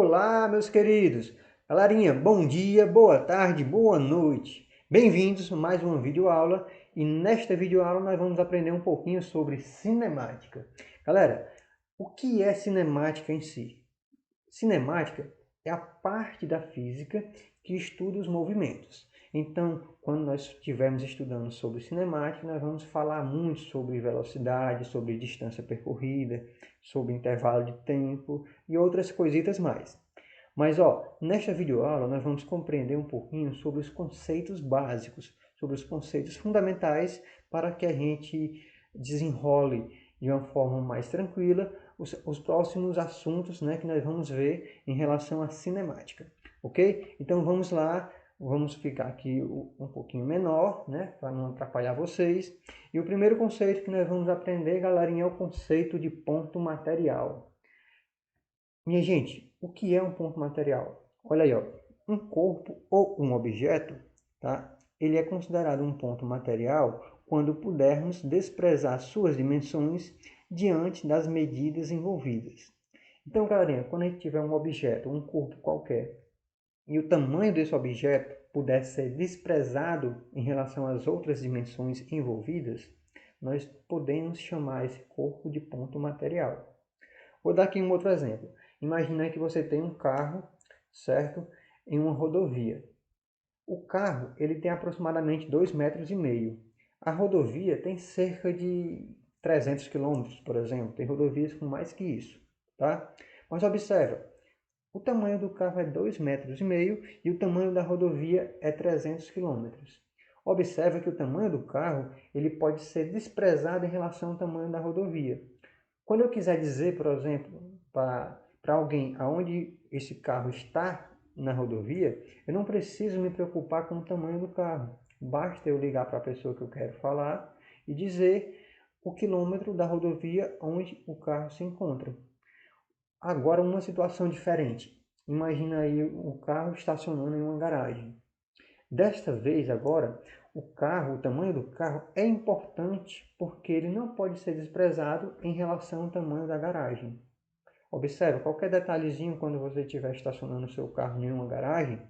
Olá, meus queridos! Galerinha, bom dia, boa tarde, boa noite. Bem-vindos a mais uma videoaula e nesta videoaula nós vamos aprender um pouquinho sobre cinemática. Galera, o que é cinemática em si? Cinemática é a parte da física que estuda os movimentos. Então, quando nós estivermos estudando sobre cinemática, nós vamos falar muito sobre velocidade, sobre distância percorrida, sobre intervalo de tempo e outras coisitas mais. Mas, nesta videoaula nós vamos compreender um pouquinho sobre os conceitos básicos, sobre os conceitos fundamentais para que a gente desenrole de uma forma mais tranquila os próximos assuntos, né, que nós vamos ver em relação à cinemática, ok? Então vamos lá, vamos ficar aqui um pouquinho menor, né, para não atrapalhar vocês. E o primeiro conceito que nós vamos aprender, galerinha, é o conceito de ponto material. Minha gente, o que é um ponto material? Olha aí, um corpo ou um objeto, tá? Ele é considerado um ponto material quando pudermos desprezar suas dimensões diante das medidas envolvidas. Então, galerinha, quando a gente tiver um objeto, um corpo qualquer, e o tamanho desse objeto puder ser desprezado em relação às outras dimensões envolvidas, nós podemos chamar esse corpo de ponto material. Vou dar aqui um outro exemplo. Imagina que você tem um carro, certo? Em uma rodovia. O carro ele tem aproximadamente 2,5 metros. A rodovia tem cerca de 300 quilômetros, por exemplo. Tem rodovias com mais que isso, tá? Mas observa, o tamanho do carro é 2,5 metros e o tamanho da rodovia é 300 quilômetros. Observa que o tamanho do carro ele pode ser desprezado em relação ao tamanho da rodovia. Quando eu quiser dizer, por exemplo, para alguém aonde esse carro está na rodovia, eu não preciso me preocupar com o tamanho do carro. Basta eu ligar para a pessoa que eu quero falar e dizer o quilômetro da rodovia onde o carro se encontra. Agora, uma situação diferente. Imagina aí o carro estacionando em uma garagem. Desta vez, agora, o tamanho do carro é importante porque ele não pode ser desprezado em relação ao tamanho da garagem. Observe, qualquer detalhezinho quando você estiver estacionando o seu carro em uma garagem,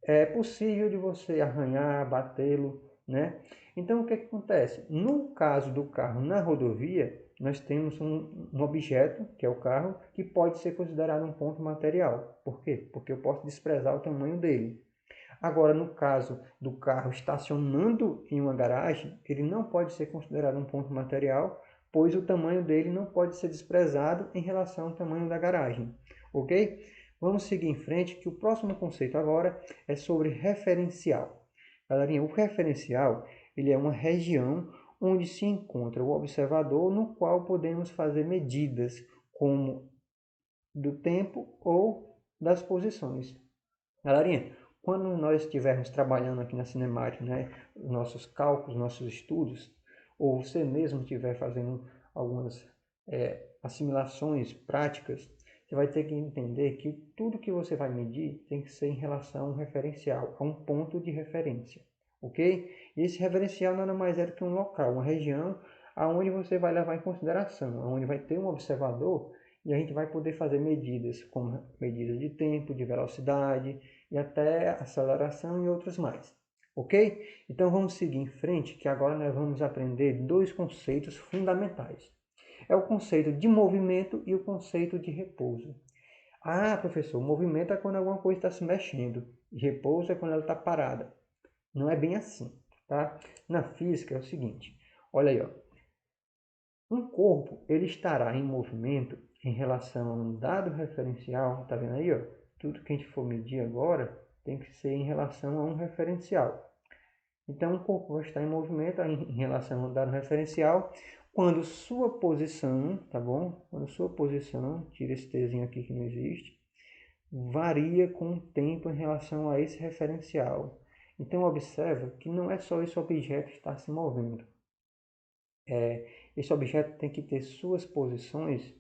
é possível de você arranhar, batê-lo, né? Então, o que acontece? No caso do carro na rodovia, nós temos um objeto, que é o carro, que pode ser considerado um ponto material. Por quê? Porque eu posso desprezar o tamanho dele. Agora, no caso do carro estacionando em uma garagem, ele não pode ser considerado um ponto material, pois o tamanho dele não pode ser desprezado em relação ao tamanho da garagem, ok? Vamos seguir em frente, que o próximo conceito agora é sobre referencial. Galerinha, o referencial ele é uma região onde se encontra o observador, no qual podemos fazer medidas como do tempo ou das posições. Galerinha, quando nós estivermos trabalhando aqui na cinemática, né, os nossos cálculos, nossos estudos, ou você mesmo estiver fazendo algumas assimilações práticas, você vai ter que entender que tudo que você vai medir tem que ser em relação a um referencial, a um ponto de referência, ok? E esse referencial nada mais é do que um local, uma região aonde você vai levar em consideração, aonde vai ter um observador e a gente vai poder fazer medidas, como medidas de tempo, de velocidade e até aceleração e outros mais. Ok? Então vamos seguir em frente, que agora nós vamos aprender dois conceitos fundamentais. É o conceito de movimento e o conceito de repouso. Ah, professor, movimento é quando alguma coisa está se mexendo e repouso é quando ela está parada. Não é bem assim, tá? Na física é o seguinte, olha aí, um corpo ele estará em movimento em relação a um dado referencial, tá vendo aí, Tudo que a gente for medir agora tem que ser em relação a um referencial. Então, o corpo vai estar em movimento em relação a um dado referencial quando sua posição, tá bom? Quando sua posição, tira esse Tzinho aqui que não existe, varia com o tempo em relação a esse referencial. Então, observa que não é só esse objeto estar se movendo. Esse objeto tem que ter suas posições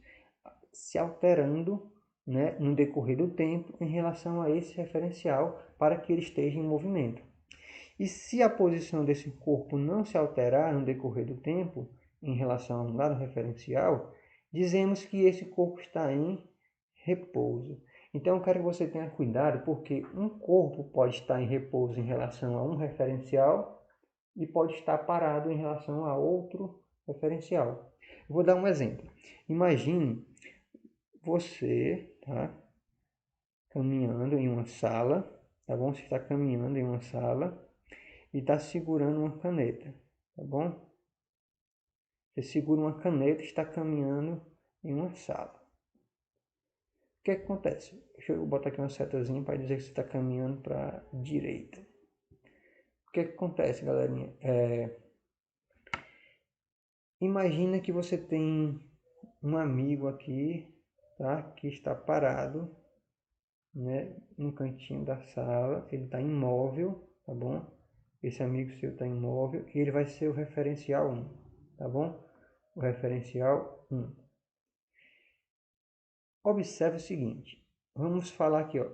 se alterando, né, no decorrer do tempo em relação a esse referencial para que ele esteja em movimento. E se a posição desse corpo não se alterar no decorrer do tempo em relação a um dado referencial, dizemos que esse corpo está em repouso. Então eu quero que você tenha cuidado, porque um corpo pode estar em repouso em relação a um referencial e pode estar parado em relação a outro referencial. Eu vou dar um exemplo. Imagine você, tá, caminhando em uma sala, tá bom? Você está caminhando em uma sala e está segurando uma caneta, tá bom? Você segura uma caneta e está caminhando em uma sala. O que acontece? Deixa eu botar aqui uma setazinha para dizer que você está caminhando para a direita. O que acontece, galerinha? Imagina que você tem um amigo aqui, tá? Que está parado, né? No cantinho da sala. Ele está imóvel, tá bom? Esse amigo seu está imóvel e ele vai ser o referencial 1, tá bom? O referencial 1. Observe o seguinte, vamos falar aqui, ó,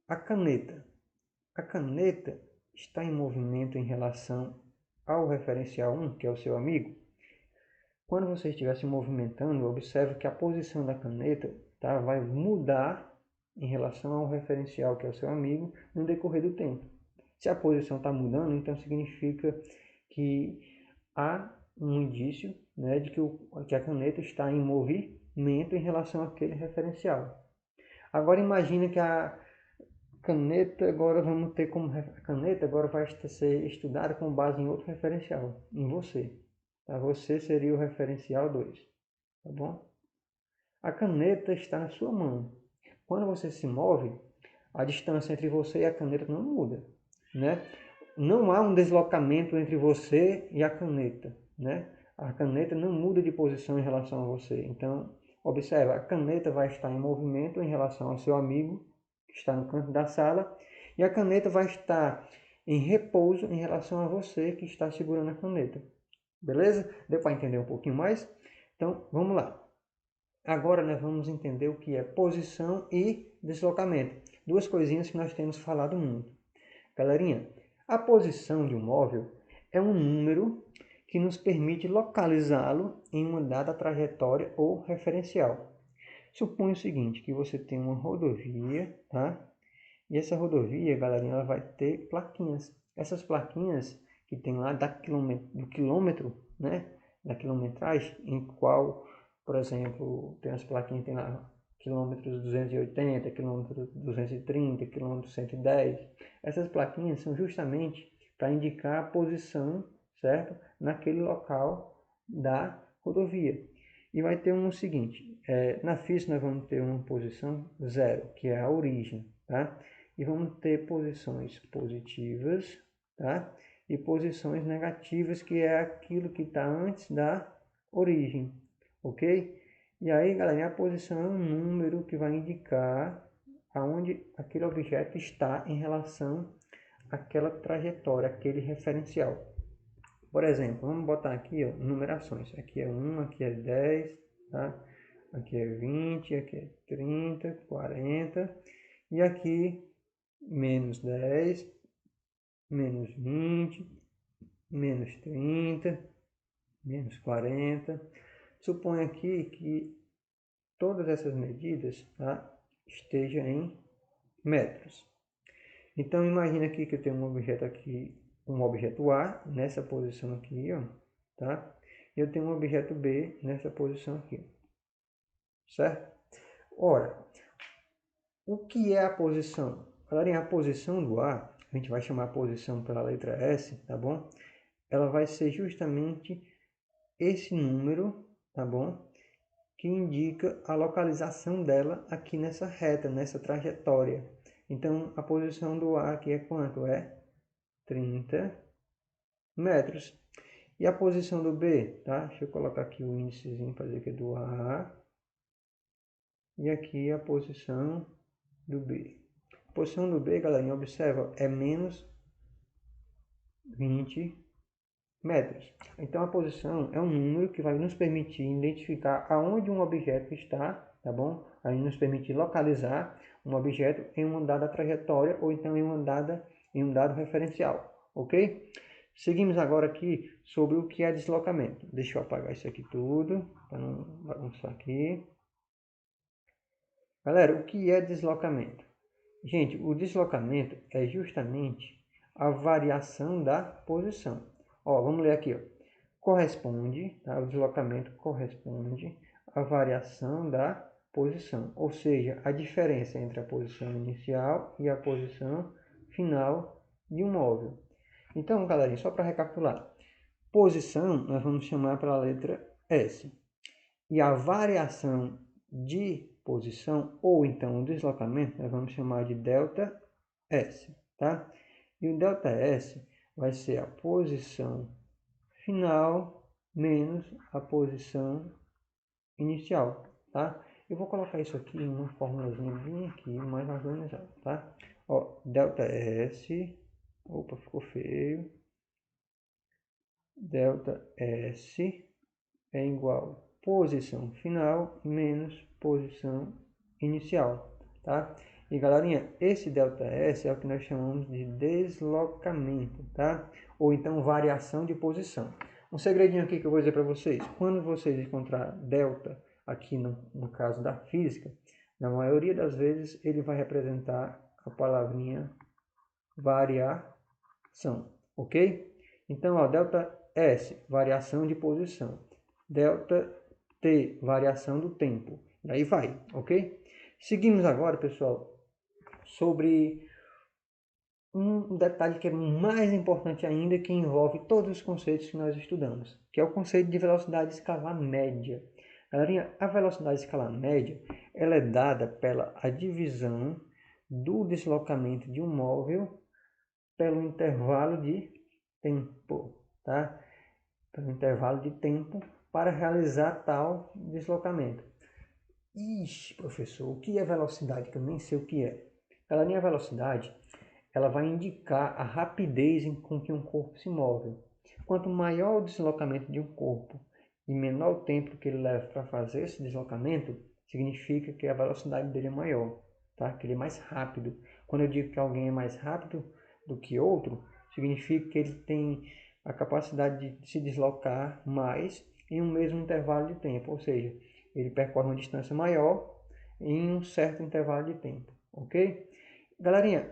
a caneta. A caneta está em movimento em relação ao referencial 1, que é o seu amigo. Quando você estiver se movimentando, observe que a posição da caneta, tá, vai mudar em relação ao referencial, que é o seu amigo, no decorrer do tempo. Se a posição está mudando, então significa que há um indício, né, de que a caneta está em movimento em relação àquele referencial. Agora imagine que a caneta agora vamos ter como a caneta agora vai ser estudada com base em outro referencial, em você. Tá? Você seria o referencial 2, tá bom? A caneta está na sua mão. Quando você se move, a distância entre você e a caneta não muda, né? Não há um deslocamento entre você e a caneta, né? A caneta não muda de posição em relação a você. Então, observe, a caneta vai estar em movimento em relação ao seu amigo, que está no canto da sala, e a caneta vai estar em repouso em relação a você, que está segurando a caneta. Beleza? Deu para entender um pouquinho mais? Então, vamos lá. Agora nós vamos entender o que é posição e deslocamento. Duas coisinhas que nós temos falado muito. Galerinha, a posição de um móvel é um número que nos permite localizá-lo em uma dada trajetória ou referencial. Suponha o seguinte, que você tem uma rodovia, tá? E essa rodovia, galerinha, ela vai ter plaquinhas. Essas plaquinhas que tem lá do quilômetro, né? Da quilometragem, em qual, por exemplo, tem as plaquinhas que tem lá quilômetros 280, quilômetros 230, quilômetros 110. Essas plaquinhas são justamente para indicar a posição, certo? Naquele local da rodovia. E vai ter o seguinte, na física nós vamos ter uma posição 0, que é a origem, tá? E vamos ter posições positivas, tá? E posições negativas, que é aquilo que está antes da origem, ok? E aí, galera, a posição é um número que vai indicar aonde aquele objeto está em relação àquela trajetória, aquele referencial. Por exemplo, vamos botar aqui, ó, numerações. Aqui é 1, aqui é 10, tá? Aqui é 20, aqui é 30, 40. E aqui, menos 10, menos 20, menos 30, menos 40. Suponha aqui que todas essas medidas, tá, estejam em metros. Então, imagina aqui que eu tenho um objeto aqui, um objeto A nessa posição aqui, ó, tá? E eu tenho um objeto B nessa posição aqui, certo? Ora, o que é a posição? Galera, a posição do A, a gente vai chamar a posição pela letra S, tá bom? Ela vai ser justamente esse número, tá bom? Que indica a localização dela aqui nessa reta, nessa trajetória. Então, a posição do A aqui é quanto? É 30 metros. E a posição do B, tá? Deixa eu colocar aqui o índicezinho para dizer que é do A. E aqui a posição do B. A posição do B, galerinha, observa, é menos 20 metros. Então a posição é um número que vai nos permitir identificar aonde um objeto está, tá bom? Aí nos permite localizar um objeto em uma dada trajetória ou então em um dado referencial, ok? Seguimos agora aqui sobre o que é deslocamento. Deixa eu apagar isso aqui tudo, para não bagunçar aqui. Galera, o que é deslocamento? Gente, o deslocamento é justamente a variação da posição. Ó, vamos ler aqui, ó. Corresponde, tá? O deslocamento corresponde à variação da posição, ou seja, a diferença entre a posição inicial e a posição final de um móvel. Então, galerinha, só para recapitular, posição nós vamos chamar pela letra S. E a variação de posição, ou então o deslocamento, nós vamos chamar de delta S, tá? E o delta S vai ser a posição final menos a posição inicial, tá? Eu vou colocar isso aqui em uma formulazinha bem aqui, mais organizada, tá? Ó, delta S, opa, ficou feio. Delta S é igual a posição final menos posição inicial, tá? E galerinha, esse ΔS é o que nós chamamos de deslocamento, tá? Ou então variação de posição. Um segredinho aqui que eu vou dizer para vocês, quando vocês encontrar delta aqui no caso da física, na maioria das vezes ele vai representar a palavrinha variação, ok? Então, ó, delta S, variação de posição. Delta T, variação do tempo. E aí vai, ok? Seguimos agora, pessoal, sobre um detalhe que é mais importante ainda, que envolve todos os conceitos que nós estudamos, que é o conceito de velocidade escalar média. Galerinha, a velocidade escalar média, ela é dada pela a divisão do deslocamento de um móvel pelo intervalo de tempo, tá? Pelo intervalo de tempo para realizar tal deslocamento. Ixi, professor, o que é velocidade? Que eu nem sei o que é. Galerinha, a velocidade, ela vai indicar a rapidez com que um corpo se move. Quanto maior o deslocamento de um corpo e menor o tempo que ele leva para fazer esse deslocamento, significa que a velocidade dele é maior, tá? Que ele é mais rápido. Quando eu digo que alguém é mais rápido do que outro, significa que ele tem a capacidade de se deslocar mais em um mesmo intervalo de tempo, ou seja, ele percorre uma distância maior em um certo intervalo de tempo, ok? Galerinha,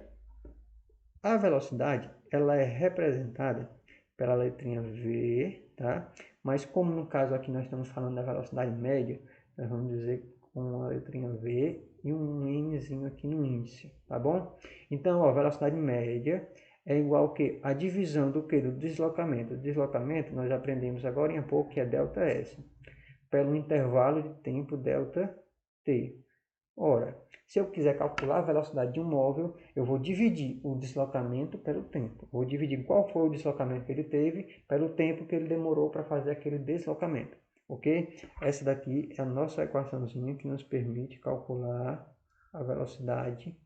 a velocidade ela é representada pela letrinha V, tá? Mas como no caso aqui nós estamos falando da velocidade média, nós vamos dizer com a letrinha V e um Nzinho aqui no índice, tá bom? Então, ó, velocidade média é igual que a divisão do que? Do deslocamento. O deslocamento nós aprendemos agora em pouco que é ΔS, pelo intervalo de tempo ΔT. Ora, se eu quiser calcular a velocidade de um móvel, eu vou dividir o deslocamento pelo tempo. Vou dividir qual foi o deslocamento que ele teve pelo tempo que ele demorou para fazer aquele deslocamento. Ok? Essa daqui é a nossa equaçãozinha que nos permite calcular a velocidade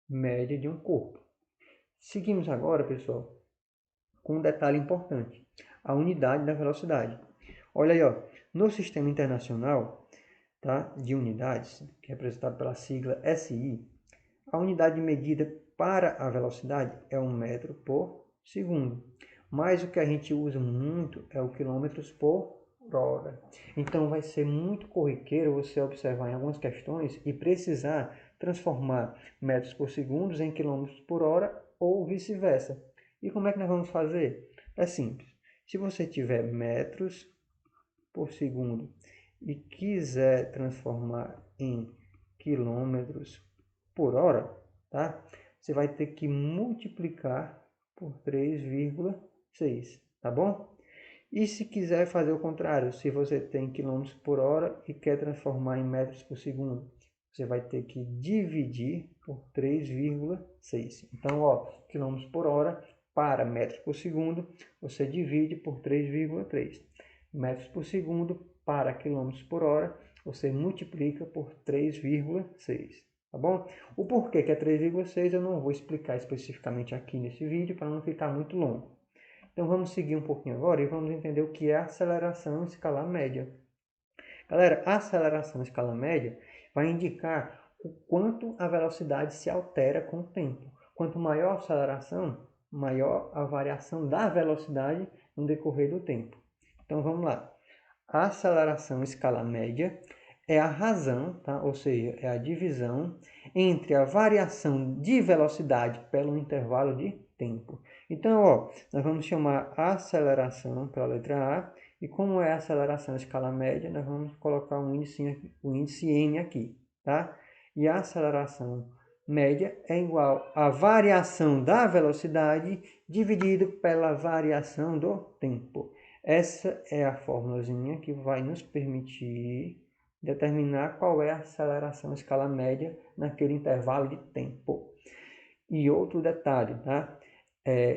média de um corpo. Seguimos agora, pessoal, com um detalhe importante. A unidade da velocidade. Olha aí, ó, no sistema internacional, tá, de unidades, que é representado pela sigla SI, a unidade medida para a velocidade é 1 metro por segundo. Mas o que a gente usa muito é o quilômetros por hora. Então vai ser muito corriqueiro você observar em algumas questões e precisar transformar metros por segundo em quilômetros por hora ou vice-versa. E como é que nós vamos fazer? É simples. Se você tiver metros por segundo e quiser transformar em quilômetros por hora, tá? Você vai ter que multiplicar por 3,6, tá bom? E se quiser fazer o contrário, se você tem quilômetros por hora e quer transformar em metros por segundo, você vai ter que dividir por 3,6. Então, ó, quilômetros por hora para metros por segundo, você divide por 3,3. Metros por segundo para quilômetros por hora, você multiplica por 3,6. Tá bom? O porquê que é 3,6 eu não vou explicar especificamente aqui nesse vídeo para não ficar muito longo. Então vamos seguir um pouquinho agora e vamos entender o que é aceleração escalar média. Galera, a aceleração escalar média vai indicar o quanto a velocidade se altera com o tempo. Quanto maior a aceleração, maior a variação da velocidade no decorrer do tempo. Então vamos lá. A aceleração escalar média é a razão, tá? Ou seja, é a divisão entre a variação de velocidade pelo intervalo de tempo. Então, ó, nós vamos chamar a aceleração pela letra A, e como é a aceleração à escala média, nós vamos colocar o índice M aqui, tá? E a aceleração média é igual à variação da velocidade dividido pela variação do tempo. Essa é a formulazinha que vai nos permitir determinar qual é a aceleração à escala média naquele intervalo de tempo. E outro detalhe, tá?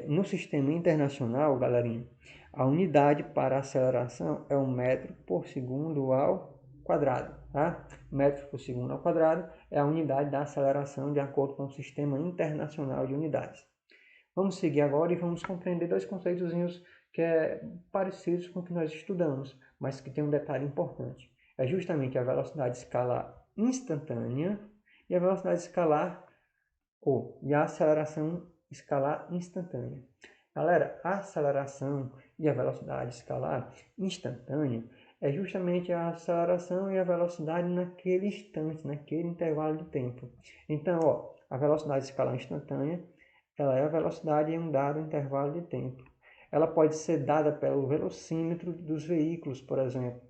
No sistema internacional, galerinha, a unidade para aceleração é o metro por segundo ao quadrado, tá? Metros por segundo ao quadrado é a unidade da aceleração de acordo com o sistema internacional de unidades. Vamos seguir agora e vamos compreender dois conceitozinhos que é parecidos com o que nós estudamos, mas que tem um detalhe importante. É justamente a velocidade escalar instantânea e a velocidade escalar e a aceleração escalar instantânea. Galera, a aceleração e a velocidade escalar instantânea é justamente a aceleração e a velocidade naquele instante, naquele intervalo de tempo. Então, ó, a velocidade escalar instantânea, ela é a velocidade em um dado intervalo de tempo. Ela pode ser dada pelo velocímetro dos veículos, por exemplo.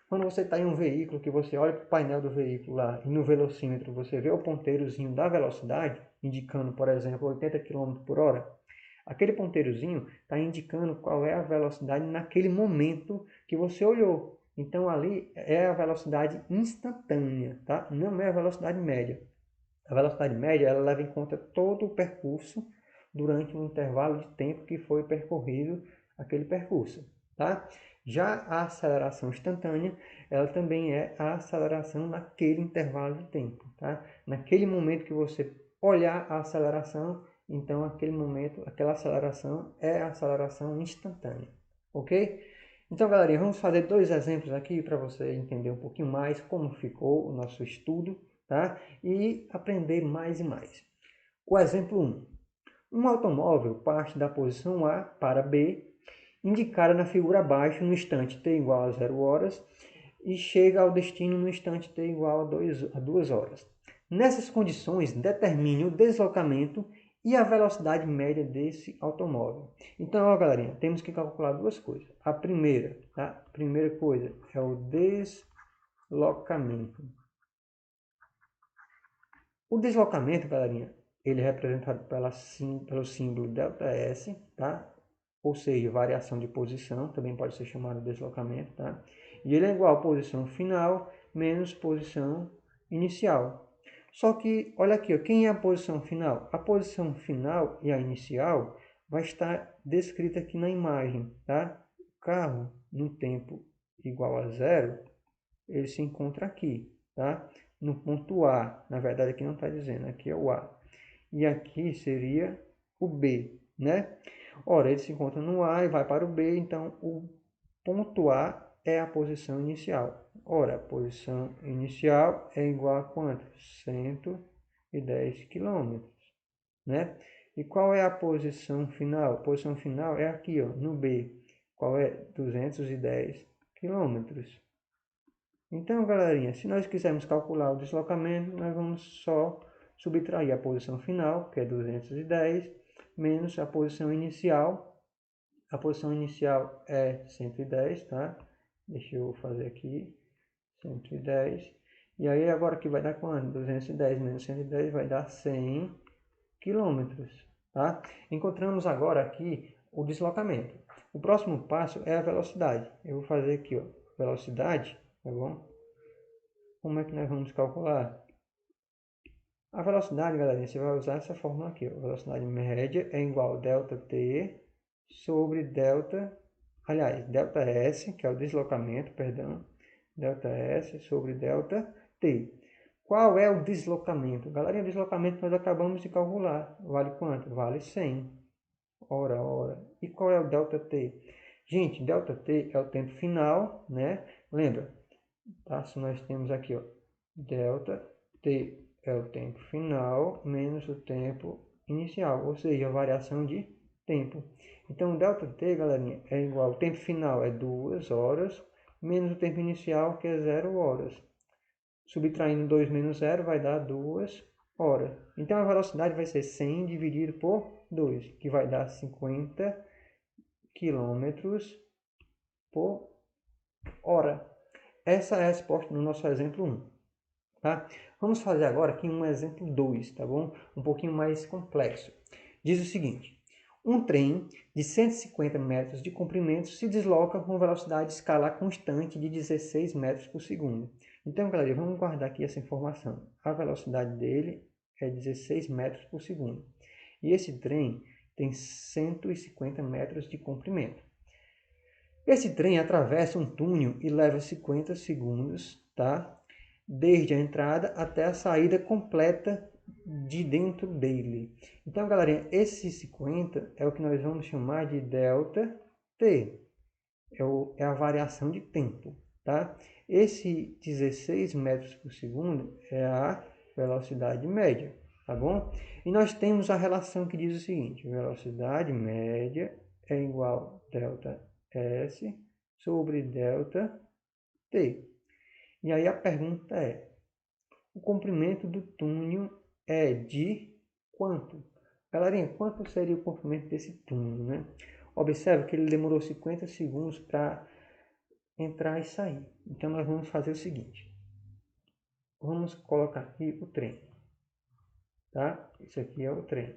Quando você está em um veículo, que você olha para o painel do veículo lá e no velocímetro você vê o ponteirozinho da velocidade, indicando, por exemplo, 80 km por hora, aquele ponteirozinho está indicando qual é a velocidade naquele momento que você olhou. Então, ali é a velocidade instantânea, tá? Não é a velocidade média. A velocidade média, ela leva em conta todo o percurso durante um intervalo de tempo que foi percorrido aquele percurso, tá? Já a aceleração instantânea, ela também é a aceleração naquele intervalo de tempo, tá? Naquele momento que você olhar a aceleração, então aquele momento, aquela aceleração é a aceleração instantânea, ok? Então, galerinha, vamos fazer dois exemplos aqui para você entender um pouquinho mais como ficou o nosso estudo, tá? E aprender mais e mais. O exemplo 1. Um automóvel parte da posição A para B, indicada na figura abaixo, no instante t igual a 0 horas, e chega ao destino no instante t igual a 2 horas. Nessas condições, determine o deslocamento e a velocidade média desse automóvel. Então, ó, galerinha, temos que calcular duas coisas. A primeira, tá? A primeira coisa é o deslocamento. O deslocamento, galerinha, ele é representado pelo símbolo ΔS, tá? Ou seja, variação de posição, também pode ser chamado de deslocamento, tá? E ele é igual a posição final menos posição inicial. Só que, olha aqui, ó, quem é a posição final? A posição final e a inicial vai estar descrita aqui na imagem, tá? O carro, no tempo igual a 0, ele se encontra aqui, tá? No ponto A, na verdade aqui não está dizendo, aqui é o A. E aqui seria o B, né? Ora, ele se encontra no A e vai para o B, então o ponto A é a posição inicial. Ora, a posição inicial é igual a quanto? 110 km, né? E qual é a posição final? A posição final é aqui, ó, no B. Qual é? 210 km. Então, galerinha, se nós quisermos calcular o deslocamento, nós vamos só subtrair a posição final, que é 210, menos a posição inicial. A posição inicial é 110, tá? Deixa eu fazer aqui, 110. E aí, agora que vai dar quanto? 210 menos 110 vai dar 100 quilômetros, tá? Encontramos agora aqui o deslocamento. O próximo passo é a velocidade. Eu vou fazer aqui, ó, velocidade, tá bom? Como é que nós vamos calcular? A velocidade, galera, você vai usar essa fórmula aqui. A velocidade média é igual a ΔT sobre ΔS, que é o deslocamento, perdão. ΔS sobre ΔT. Qual é o deslocamento? Galera, o deslocamento nós acabamos de calcular. Vale quanto? Vale 100. Ora. E qual é o ΔT? Gente, ΔT é o tempo final, né? Lembra? Tá? Se nós temos aqui, ó, ΔT é o tempo final menos o tempo inicial, ou seja, a variação de tempo. Então, ΔT, galerinha, é igual, o tempo final é 2 horas, menos o tempo inicial, que é 0 horas. Subtraindo 2 menos 0 vai dar 2 horas. Então a velocidade vai ser 100 dividido por 2, que vai dar 50 km por hora. Essa é a resposta no nosso exemplo 1. Tá? Vamos fazer agora aqui um exemplo 2, tá bom? Um pouquinho mais complexo. Diz o seguinte: um trem de 150 metros de comprimento se desloca com velocidade escalar constante de 16 metros por segundo. Então, galera, vamos guardar aqui essa informação. A velocidade dele é 16 metros por segundo. E esse trem tem 150 metros de comprimento. Esse trem atravessa um túnel e leva 50 segundos, tá? Desde a entrada até a saída completa de dentro dele. Então, galerinha, esse 50 é o que nós vamos chamar de delta T. É a variação de tempo, tá? Esse 16 metros por segundo é a velocidade média, tá bom? E nós temos a relação que diz o seguinte: velocidade média é igual a delta S sobre delta T. E aí a pergunta é: o comprimento do túnel é de quanto? Galerinha, quanto seria o comprimento desse túnel, né? Observe que ele demorou 50 segundos para entrar e sair. Então nós vamos fazer o seguinte: vamos colocar aqui o trem, tá? Isso aqui é o trem.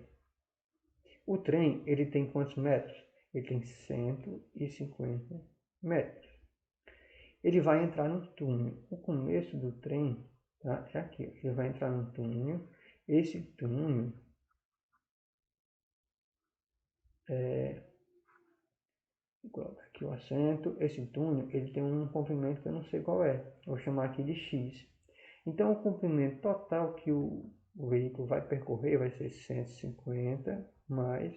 O trem, ele tem quantos metros? Ele tem 150 metros. Ele vai entrar no túnel. O começo do trem, tá? É aqui. Ele vai entrar no túnel. Esse túnel vou colocar aqui o acento. Esse túnel, ele tem um comprimento que eu não sei qual é. Vou chamar aqui de X. Então, o comprimento total que o veículo vai percorrer vai ser 150 mais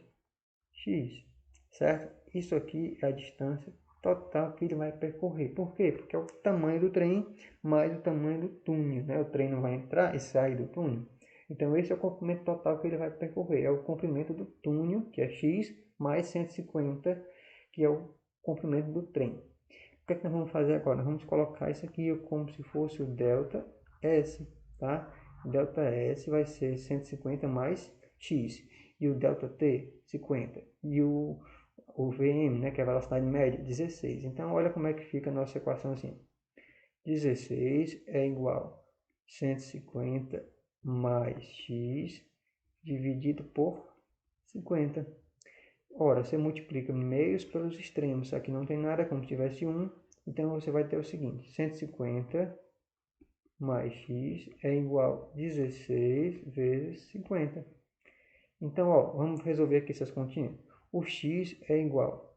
X, certo? Isso aqui é a distância total que ele vai percorrer. Por quê? Porque é o tamanho do trem mais o tamanho do túnel, né? O trem não vai entrar e sair do túnel. Então, esse é o comprimento total que ele vai percorrer. É o comprimento do túnel, que é X, mais 150, que é o comprimento do trem. O que é que nós vamos fazer agora? Nós vamos colocar isso aqui como se fosse o delta S, tá? Delta S vai ser 150 mais X. E o delta T, 50. E o VM, né, que é a velocidade média, 16. Então, olha como é que fica a nossa equação assim. 16 é igual a 150 mais X dividido por 50. Ora, você multiplica meios pelos extremos. Aqui não tem nada, como se tivesse 1. Então, você vai ter o seguinte: 150 mais x é igual a 16 vezes 50. Então, ó, vamos resolver aqui essas continhas. O x é igual a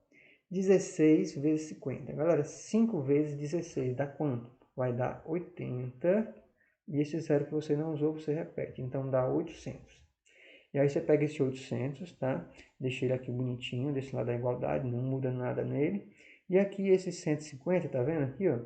16 vezes 50. Galera, 5 vezes 16 dá quanto? Vai dar 80. E esse zero que você não usou, você repete. Então, dá 800. E aí você pega esse 800, tá? Deixa ele aqui bonitinho, desse lado da igualdade, não muda nada nele. E aqui esse 150, tá vendo aqui, ó?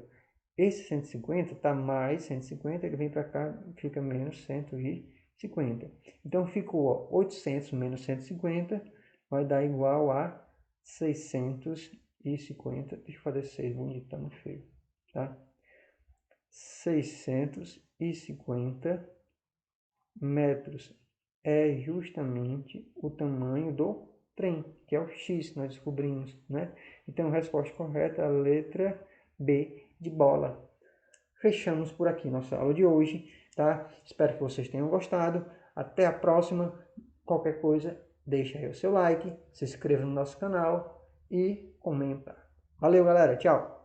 Esse 150 tá mais 150, ele vem para cá, fica menos 150. Então ficou, ó, 800 menos 150 vai dar igual a 650. Deixa eu fazer 6 bonito, tá muito feio, tá? 650 metros é justamente o tamanho do trem, que é o X que nós descobrimos, né? Então, a resposta correta é a letra B de bola. Fechamos por aqui nossa aula de hoje, tá? Espero que vocês tenham gostado. Até a próxima. Qualquer coisa, deixa aí o seu like, se inscreva no nosso canal e comenta. Valeu, galera. Tchau!